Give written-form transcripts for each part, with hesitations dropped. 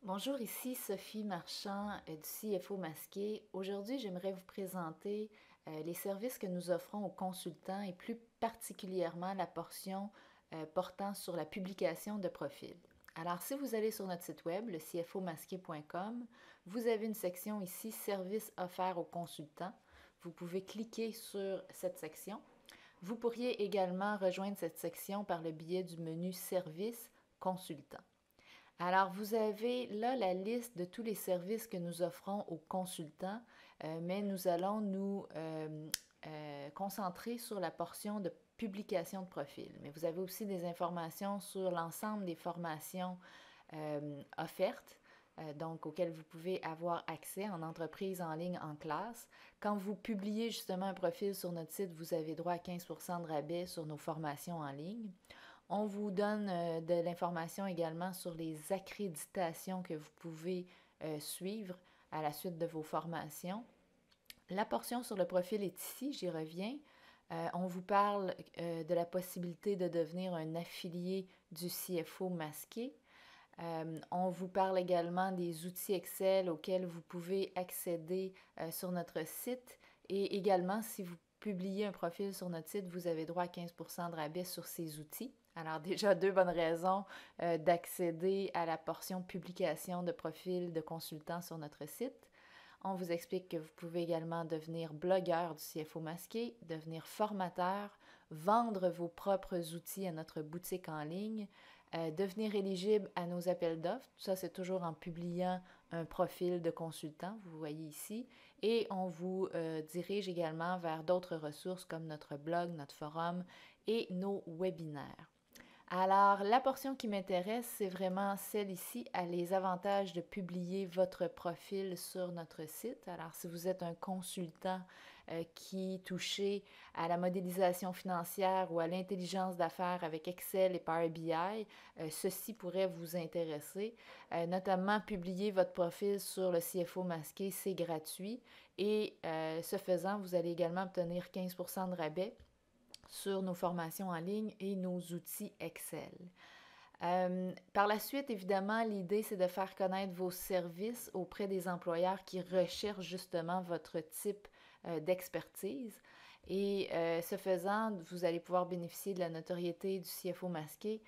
Bonjour, ici Sophie Marchand du CFO Masqué. Aujourd'hui, j'aimerais vous présenter les services que nous offrons aux consultants et plus particulièrement la portion portant sur la publication de profils. Alors, si vous allez sur notre site web, le cfomasqué.com, vous avez une section ici Services offerts aux consultants. Vous pouvez cliquer sur cette section. Vous pourriez également rejoindre cette section par le biais du menu Services consultants. Alors, vous avez là la liste de tous les services que nous offrons aux consultants, mais nous allons nous concentrer sur la portion de publication de profil. Mais vous avez aussi des informations sur l'ensemble des formations offertes, donc auxquelles vous pouvez avoir accès en entreprise, en ligne, en classe. Quand vous publiez justement un profil sur notre site, vous avez droit à 15% de rabais sur nos formations en ligne. On vous donne de l'information également sur les accréditations que vous pouvez suivre à la suite de vos formations. La portion sur le profil est ici, j'y reviens. On vous parle de la possibilité de devenir un affilié du CFO masqué. On vous parle également des outils Excel auxquels vous pouvez accéder sur notre site et également si vous publiez un profil sur notre site, vous avez droit à 15% de rabais sur ces outils. Alors déjà deux bonnes raisons d'accéder à la portion publication de profils de consultants sur notre site. On vous explique que vous pouvez également devenir blogueur du CFO masqué, devenir formateur, vendre vos propres outils à notre boutique en ligne, devenir éligible à nos appels d'offres. Tout ça, c'est toujours en publiant un profil de consultant, vous voyez ici. Et on vous dirige également vers d'autres ressources comme notre blog, notre forum et nos webinaires. Alors, la portion qui m'intéresse, c'est vraiment celle ici, à les avantages de publier votre profil sur notre site. Alors, si vous êtes un consultant qui touche à la modélisation financière ou à l'intelligence d'affaires avec Excel et Power BI, ceci pourrait vous intéresser. Notamment, publier votre profil sur le CFO masqué, c'est gratuit. Et ce faisant, vous allez également obtenir 15% de rabais sur nos formations en ligne et nos outils Excel. Par la suite, évidemment, l'idée, c'est de faire connaître vos services auprès des employeurs qui recherchent justement votre type d'expertise. Et ce faisant, vous allez pouvoir bénéficier de la notoriété du CFO masqué.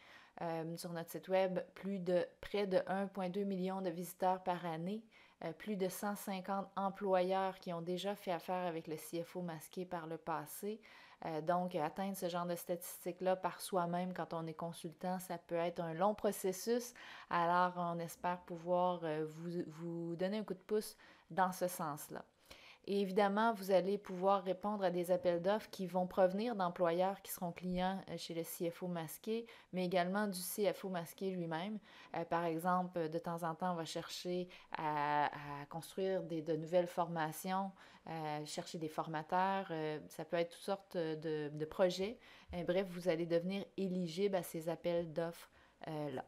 Sur notre site web, près de 1,2 million de visiteurs par année, plus de 150 employeurs qui ont déjà fait affaire avec le CFO masqué par le passé. Donc, atteindre ce genre de statistiques-là par soi-même quand on est consultant, ça peut être un long processus. Alors, on espère pouvoir vous donner un coup de pouce dans ce sens-là. Et évidemment, vous allez pouvoir répondre à des appels d'offres qui vont provenir d'employeurs qui seront clients chez le CFO masqué, mais également du CFO masqué lui-même. Par exemple, de temps en temps, on va chercher à construire de nouvelles formations, chercher des formateurs. Ça peut être toutes sortes de projets. Bref, vous allez devenir éligible à ces appels d'offres-là.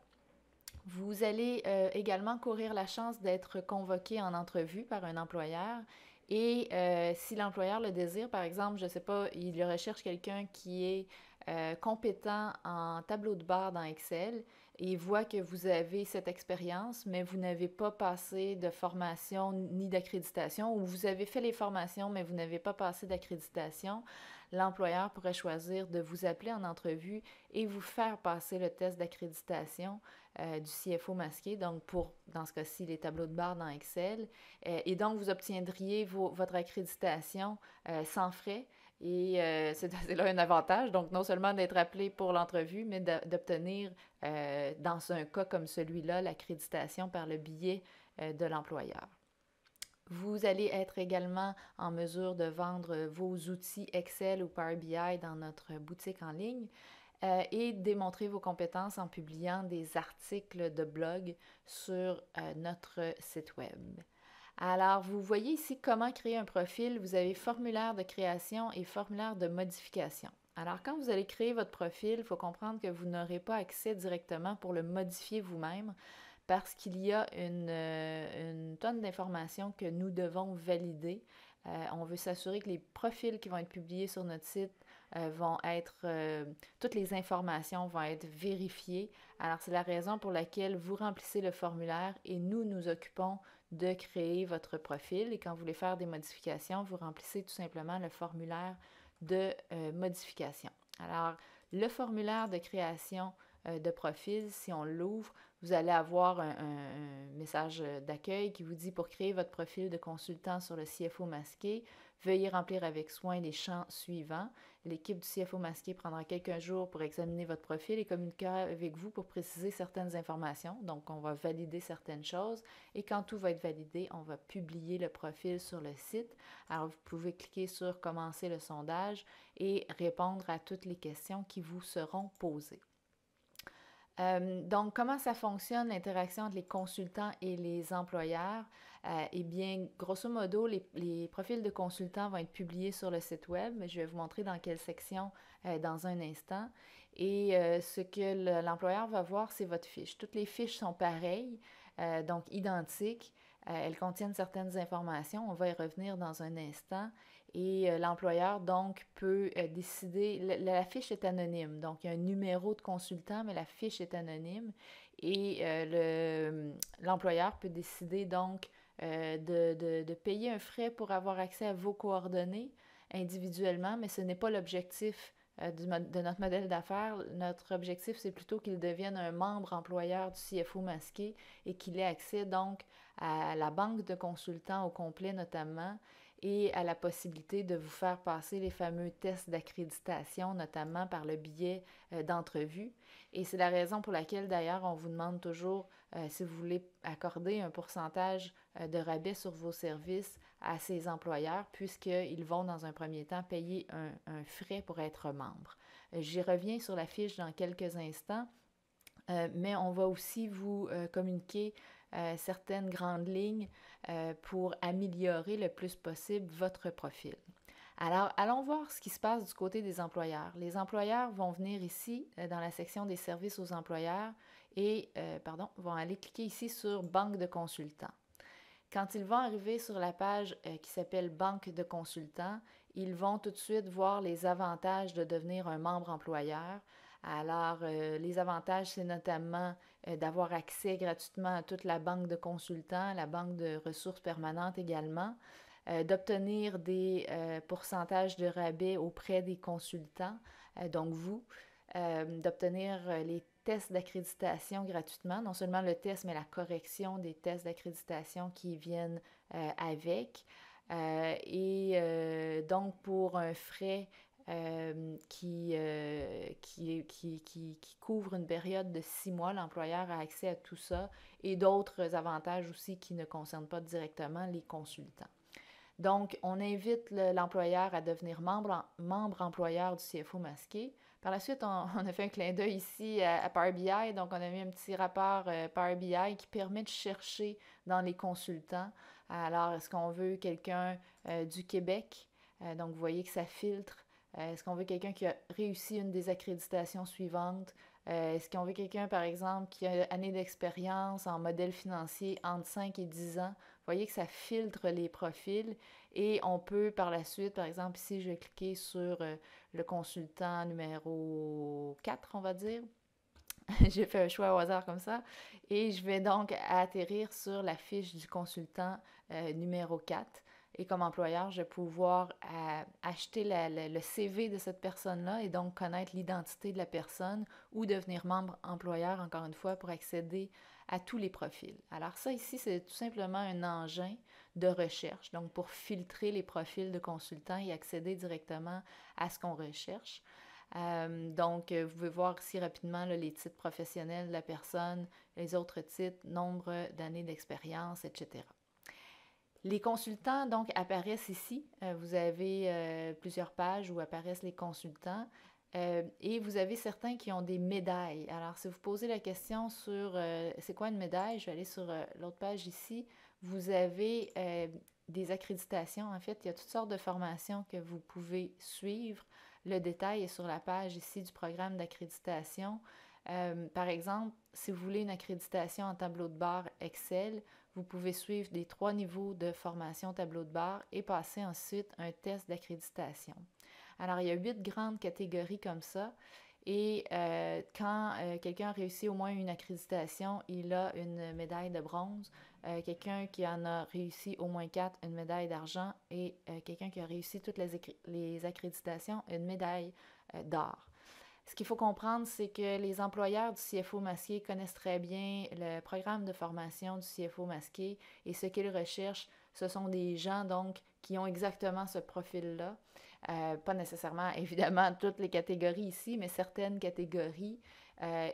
Vous allez également courir la chance d'être convoqué en entrevue par un employeur. Et si l'employeur le désire, par exemple, je ne sais pas, il recherche quelqu'un qui est compétent en tableau de bord dans Excel et voit que vous avez cette expérience, mais vous n'avez pas passé de formation ni d'accréditation, ou vous avez fait les formations, mais vous n'avez pas passé d'accréditation, l'employeur pourrait choisir de vous appeler en entrevue et vous faire passer le test d'accréditation du CFO masqué, donc pour, dans ce cas-ci, les tableaux de bord dans Excel. Et donc, vous obtiendriez votre accréditation sans frais. Et c'est là un avantage, donc non seulement d'être appelé pour l'entrevue, mais d'obtenir, dans un cas comme celui-là, l'accréditation par le biais de l'employeur. Vous allez être également en mesure de vendre vos outils Excel ou Power BI dans notre boutique en ligne et démontrer vos compétences en publiant des articles de blog sur notre site web. Alors, vous voyez ici comment créer un profil. Vous avez formulaire de création et formulaire de modification. Alors, quand vous allez créer votre profil, il faut comprendre que vous n'aurez pas accès directement pour le modifier vous-même parce qu'il y a une tonne d'informations que nous devons valider. On veut s'assurer que les profils qui vont être publiés sur notre site toutes les informations vont être vérifiées. Alors, c'est la raison pour laquelle vous remplissez le formulaire et nous nous occupons de créer votre profil. Et quand vous voulez faire des modifications, vous remplissez tout simplement le formulaire de modification. Alors, le formulaire de création de profil, si on l'ouvre, vous allez avoir un message d'accueil qui vous dit pour créer votre profil de consultant sur le CFO masqué, veuillez remplir avec soin les champs suivants. L'équipe du CFO masqué prendra quelques jours pour examiner votre profil et communiquera avec vous pour préciser certaines informations. Donc, on va valider certaines choses et quand tout va être validé, on va publier le profil sur le site. Alors, vous pouvez cliquer sur commencer le sondage et répondre à toutes les questions qui vous seront posées. Donc, comment ça fonctionne, l'interaction entre les consultants et les employeurs? Eh bien, grosso modo, les profils de consultants vont être publiés sur le site web, mais je vais vous montrer dans quelle section dans un instant. Et ce que l'employeur va voir, c'est votre fiche. Toutes les fiches sont pareilles, donc identiques. Elles contiennent certaines informations. On va y revenir dans un instant. Et l'employeur, donc, peut décider, la fiche est anonyme, donc il y a un numéro de consultant, mais la fiche est anonyme. Et l'employeur peut décider, donc, de payer un frais pour avoir accès à vos coordonnées individuellement, mais ce n'est pas l'objectif de notre modèle d'affaires. Notre objectif, c'est plutôt qu'il devienne un membre employeur du CFO masqué et qu'il ait accès, donc, à la banque de consultants au complet, notamment, et à la possibilité de vous faire passer les fameux tests d'accréditation, notamment par le biais d'entrevues. Et c'est la raison pour laquelle, d'ailleurs, on vous demande toujours si vous voulez accorder un pourcentage de rabais sur vos services à ces employeurs, puisqu'ils vont, dans un premier temps, payer un frais pour être membre. J'y reviens sur la fiche dans quelques instants, mais on va aussi vous communiquer certaines grandes lignes pour améliorer le plus possible votre profil. Alors, allons voir ce qui se passe du côté des employeurs. Les employeurs vont venir ici dans la section des services aux employeurs et vont aller cliquer ici sur Banque de consultants. Quand ils vont arriver sur la page qui s'appelle Banque de consultants, ils vont tout de suite voir les avantages de devenir un membre employeur. Alors, les avantages, c'est notamment d'avoir accès gratuitement à toute la banque de consultants, la banque de ressources permanentes également, d'obtenir des pourcentages de rabais auprès des consultants, donc vous, d'obtenir les tests d'accréditation gratuitement, non seulement le test, mais la correction des tests d'accréditation qui viennent avec. Donc, pour un frais qui couvre une période de 6 mois. L'employeur a accès à tout ça et d'autres avantages aussi qui ne concernent pas directement les consultants. Donc, on invite l'employeur à devenir membre employeur du CFO masqué. Par la suite, on a fait un clin d'œil ici à Power BI. Donc, on a mis un petit rapport Power BI qui permet de chercher dans les consultants. Alors, est-ce qu'on veut quelqu'un du Québec? Donc, vous voyez que ça filtre. Est-ce qu'on veut quelqu'un qui a réussi une des accréditations suivantes? Est-ce qu'on veut quelqu'un, par exemple, qui a une année d'expérience en modèle financier entre 5 et 10 ans? Vous voyez que ça filtre les profils et on peut par la suite, par exemple, ici, je vais cliquer sur le consultant numéro 4, on va dire. J'ai fait un choix au hasard comme ça. Et je vais donc atterrir sur la fiche du consultant numéro 4. Et comme employeur, je vais pouvoir acheter le CV de cette personne-là et donc connaître l'identité de la personne ou devenir membre employeur, encore une fois, pour accéder à tous les profils. Alors ça ici, c'est tout simplement un engin de recherche, donc pour filtrer les profils de consultants et accéder directement à ce qu'on recherche. Donc, vous pouvez voir ici rapidement là, les titres professionnels de la personne, les autres titres, nombre d'années d'expérience, etc. Les consultants, donc, apparaissent ici. Vous avez plusieurs pages où apparaissent les consultants et vous avez certains qui ont des médailles. Alors, si vous posez la question sur c'est quoi une médaille, je vais aller sur l'autre page ici. Vous avez des accréditations. En fait, il y a toutes sortes de formations que vous pouvez suivre. Le détail est sur la page ici du programme d'accréditation. Par exemple, si vous voulez une accréditation en tableau de bord Excel, vous pouvez suivre les 3 niveaux de formation tableau de bord et passer ensuite un test d'accréditation. Alors, il y a 8 grandes catégories comme ça. Et quand quelqu'un réussit au moins une accréditation, il a une médaille de bronze. Quelqu'un qui en a réussi au moins 4, une médaille d'argent. Et quelqu'un qui a réussi toutes les accréditations, une médaille d'or. Ce qu'il faut comprendre, c'est que les employeurs du CFO masqué connaissent très bien le programme de formation du CFO masqué et ce qu'ils recherchent, ce sont des gens donc qui ont exactement ce profil-là. Pas nécessairement, évidemment, toutes les catégories ici, mais certaines catégories.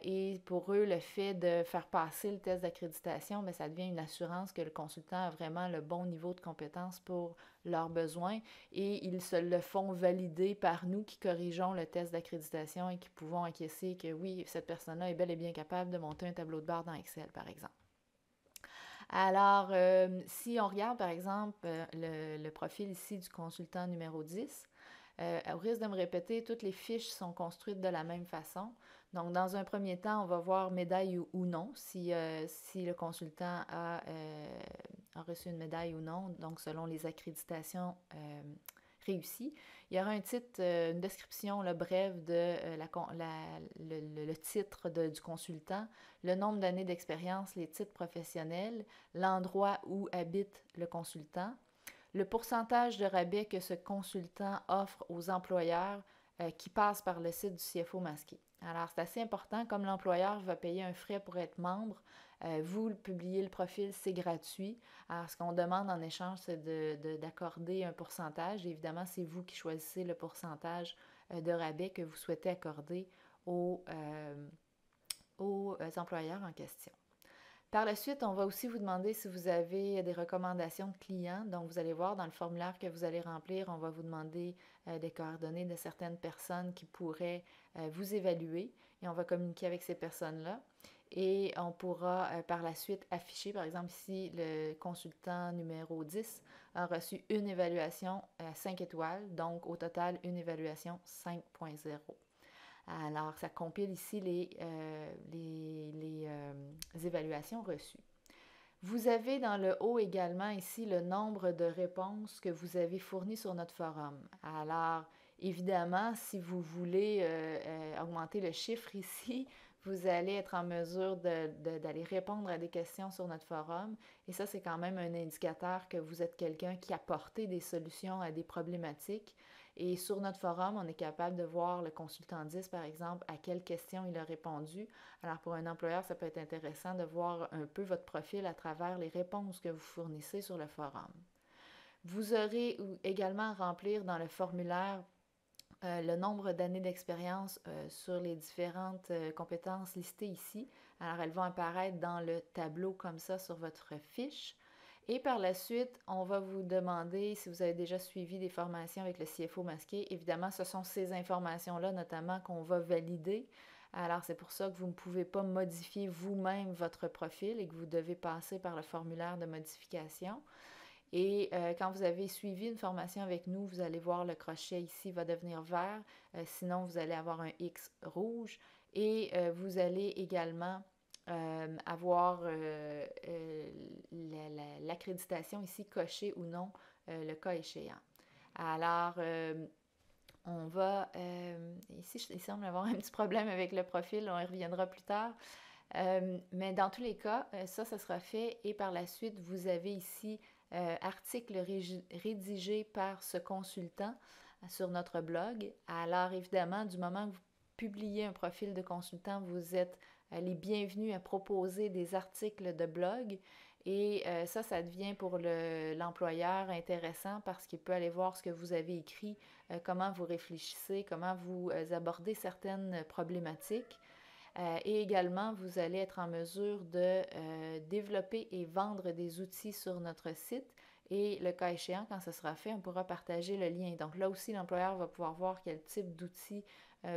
Et pour eux, le fait de faire passer le test d'accréditation, bien, ça devient une assurance que le consultant a vraiment le bon niveau de compétence pour leurs besoins et ils se le font valider par nous qui corrigeons le test d'accréditation et qui pouvons acquiescer que oui, cette personne-là est bel et bien capable de monter un tableau de bord dans Excel, par exemple. Alors, si on regarde, par exemple, le profil ici du consultant numéro 10, au risque de me répéter, toutes les fiches sont construites de la même façon. Donc, dans un premier temps, on va voir médaille ou non, si le consultant a reçu une médaille ou non, donc selon les accréditations réussies. Il y aura un titre, une description brève de le titre du consultant, le nombre d'années d'expérience, les titres professionnels, l'endroit où habite le consultant, le pourcentage de rabais que ce consultant offre aux employeurs qui passent par le site du CFO masqué. Alors, c'est assez important, comme l'employeur va payer un frais pour être membre, vous publiez le profil, c'est gratuit. Alors, ce qu'on demande en échange, c'est d'accorder un pourcentage. Et évidemment, c'est vous qui choisissez le pourcentage de rabais que vous souhaitez accorder aux employeurs en question. Par la suite, on va aussi vous demander si vous avez des recommandations de clients. Donc, vous allez voir dans le formulaire que vous allez remplir, on va vous demander des coordonnées de certaines personnes qui pourraient vous évaluer et on va communiquer avec ces personnes-là. Et on pourra par la suite afficher, par exemple ici, le consultant numéro 10 a reçu une évaluation 5 étoiles, donc au total une évaluation 5.0. Alors, ça compile ici les évaluations reçues. Vous avez dans le haut également ici le nombre de réponses que vous avez fournies sur notre forum. Alors, évidemment, si vous voulez augmenter le chiffre ici, vous allez être en mesure d'aller répondre à des questions sur notre forum. Et ça, c'est quand même un indicateur que vous êtes quelqu'un qui apporte des solutions à des problématiques. Et sur notre forum, on est capable de voir le consultant 10, par exemple, à quelles questions il a répondu. Alors, pour un employeur, ça peut être intéressant de voir un peu votre profil à travers les réponses que vous fournissez sur le forum. Vous aurez également à remplir dans le formulaire le nombre d'années d'expérience sur les différentes compétences listées ici. Alors, elles vont apparaître dans le tableau comme ça sur votre fiche. Et par la suite, on va vous demander si vous avez déjà suivi des formations avec le CFO masqué. Évidemment, ce sont ces informations-là notamment qu'on va valider. Alors, c'est pour ça que vous ne pouvez pas modifier vous-même votre profil et que vous devez passer par le formulaire de modification. Et quand vous avez suivi une formation avec nous, vous allez voir le crochet ici va devenir vert. Sinon, vous allez avoir un X rouge. Et vous allez également avoir l'accréditation ici cochée ou non, le cas échéant. Alors, on va... ici, il semble avoir un petit problème avec le profil, on y reviendra plus tard. Mais dans tous les cas, ça sera fait. Et par la suite, vous avez ici article rédigé par ce consultant sur notre blog. Alors, évidemment, du moment que vous publiez un profil de consultant, vous êtes les bienvenus à proposer des articles de blog. Et ça devient pour l'employeur intéressant parce qu'il peut aller voir ce que vous avez écrit, comment vous réfléchissez, comment vous abordez certaines problématiques. Et également, vous allez être en mesure de développer et vendre des outils sur notre site. Et le cas échéant, quand ce sera fait, on pourra partager le lien. Donc là aussi, l'employeur va pouvoir voir quel type d'outils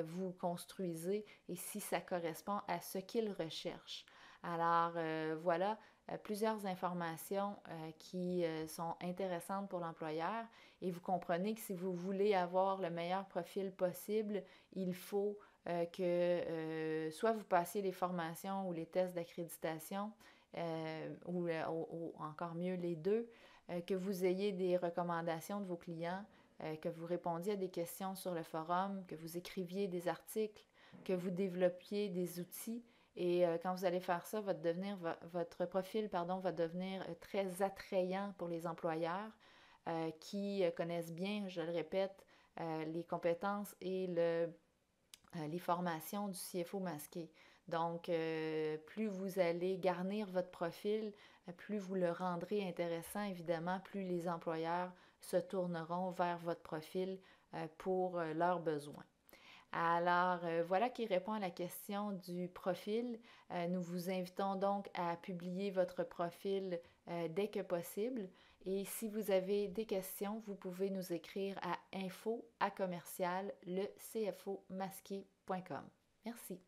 vous construisez et si ça correspond à ce qu'il recherche. Alors voilà plusieurs informations qui sont intéressantes pour l'employeur et vous comprenez que si vous voulez avoir le meilleur profil possible, il faut que soit vous passiez les formations ou les tests d'accréditation ou encore mieux les deux, que vous ayez des recommandations de vos clients, que vous répondiez à des questions sur le forum, que vous écriviez des articles, que vous développiez des outils. Et quand vous allez faire ça, votre profil va devenir très attrayant pour les employeurs qui connaissent bien, je le répète, les compétences et les formations du CFO masqué. Donc, plus vous allez garnir votre profil, plus vous le rendrez intéressant, évidemment, plus les employeurs se tourneront vers votre profil pour leurs besoins. Alors, voilà qui répond à la question du profil. Nous vous invitons donc à publier votre profil dès que possible. Et si vous avez des questions, vous pouvez nous écrire à info@lecfomasqué.com. Merci.